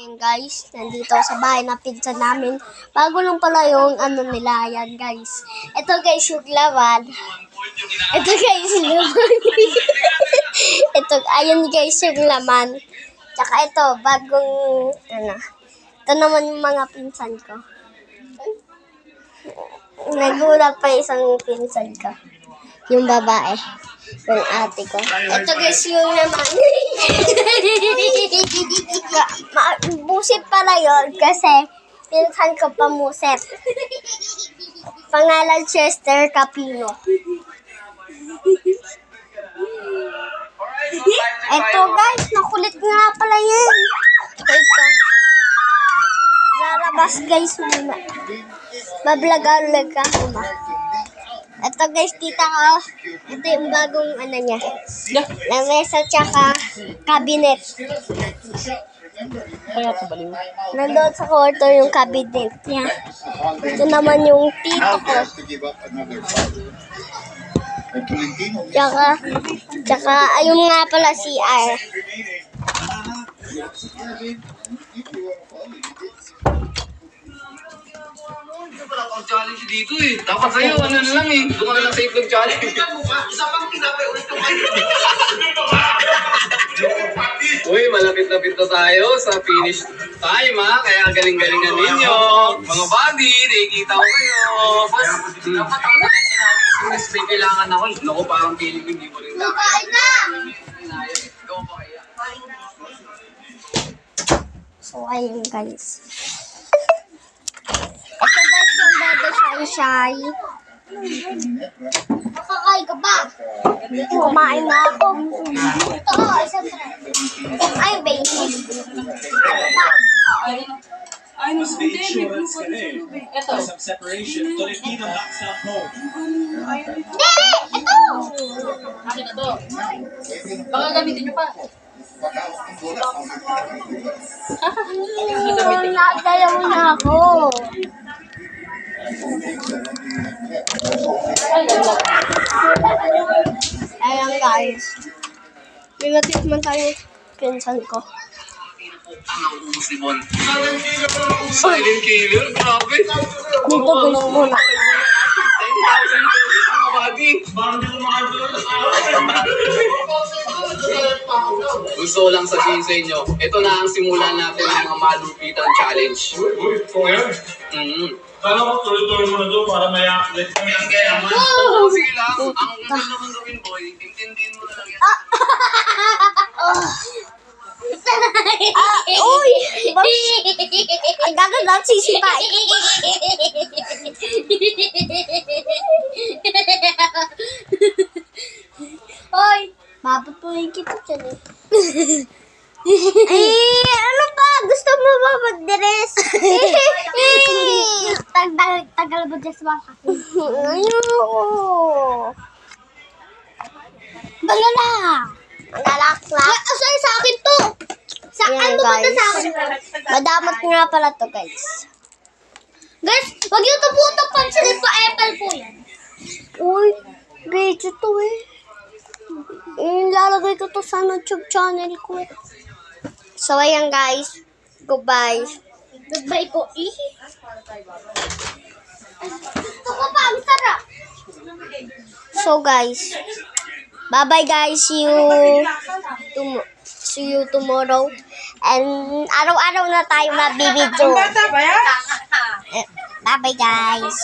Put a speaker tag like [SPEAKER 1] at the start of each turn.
[SPEAKER 1] Ayan guys, nandito sa bahay na pinsan namin. Bago lang pala yung ano nila, yan guys. Ito guys yung laman. Ito guys yung laman. Ayan guys yung laman. Tsaka ito, bagong, ano. Ito naman yung mga pinsan ko. Nagulat pa isang pinsan ko. Yung babae. Yung ate ko. Ito guys yung naman. Busit pala yun kasi pinsan ko pamusit. Pangalan Chester Capino. Ito guys, nakulit nga pala yan. Ito. Lalabas guys muna. Bablag-alag ka muna. Ito guys, tita ko. Ito yung bagong ano niya. Lamesa tsaka cabinet. Nandun sa kwarto yung cabinet niya. Ito naman yung tito ko. Tsaka ayun nga pala si CR.
[SPEAKER 2] Wala pang challenge dito eh. Dapat sa'yo, ano na lang eh. Doon ka na lang sa itlog challenge. Isa pang kinapay ulit ko kayo. Uy, malapit-lapit na tayo sa finish time ha. Kaya galing-galingan ninyo. Mga buddy, nakikita ko kayo. Dapat ako na sinabi kasi mas may kailangan ako. Naku, parang feeling hindi mo rin lang.
[SPEAKER 1] Kain na!
[SPEAKER 2] Ikaw pa kaya?
[SPEAKER 1] So, ayun guys. Ito guys yung bebe shy-shy. Makakain ka ba? Kumain na ako. Ito ko, isang try. Ay, baby. Ano ba?
[SPEAKER 3] Ay, mas insurance ka na eh. Ito. Some separation. Tolentino knocks out home.
[SPEAKER 1] Hindi! Ito!
[SPEAKER 4] Akin na to. Baka gamitin nyo pa.
[SPEAKER 1] Nagdayaw na ako. Ayan guys. May natikman tayo pinsan ko.
[SPEAKER 2] Ang ubus ni Bon. Silent killer, grabe.
[SPEAKER 1] Dito guys muna.
[SPEAKER 2] 10,000 pesos mga buddy. Gusto lang sabihin sa inyo, ito na ang simulan natin ng mga malupitan challenge.
[SPEAKER 3] Kung yan? Kala ko tuloy-tuloy mo na doon para may outlet kami ang kaya man.
[SPEAKER 2] Oo, sige lang. Ang ganda naman gawin, boy. Intindihin mo na lang yan.
[SPEAKER 1] Uy! Ang gaganda ang sisipay. Hoy! Mapapuhin kita dyan eh. Ano ba? Gusto mo ba mag-dress? Tagal mo dyan sa mga kasi. Ayoko. Balala! Malalakla. Asay sa akin to! Saan mo ba sa akin? Madamot nga pala to guys. Guys, wag yung ito pansinin pa apple po yan. Uy, video to eh. Ilalagay ko to sa YouTube channel ko. So, ayan guys. Goodbye. Goodbye ko eh. Gusto ko pa, ang sarap. So guys. Bye-bye guys. See you tomorrow. And araw-araw na tayo mabibidyo. Bye-bye guys.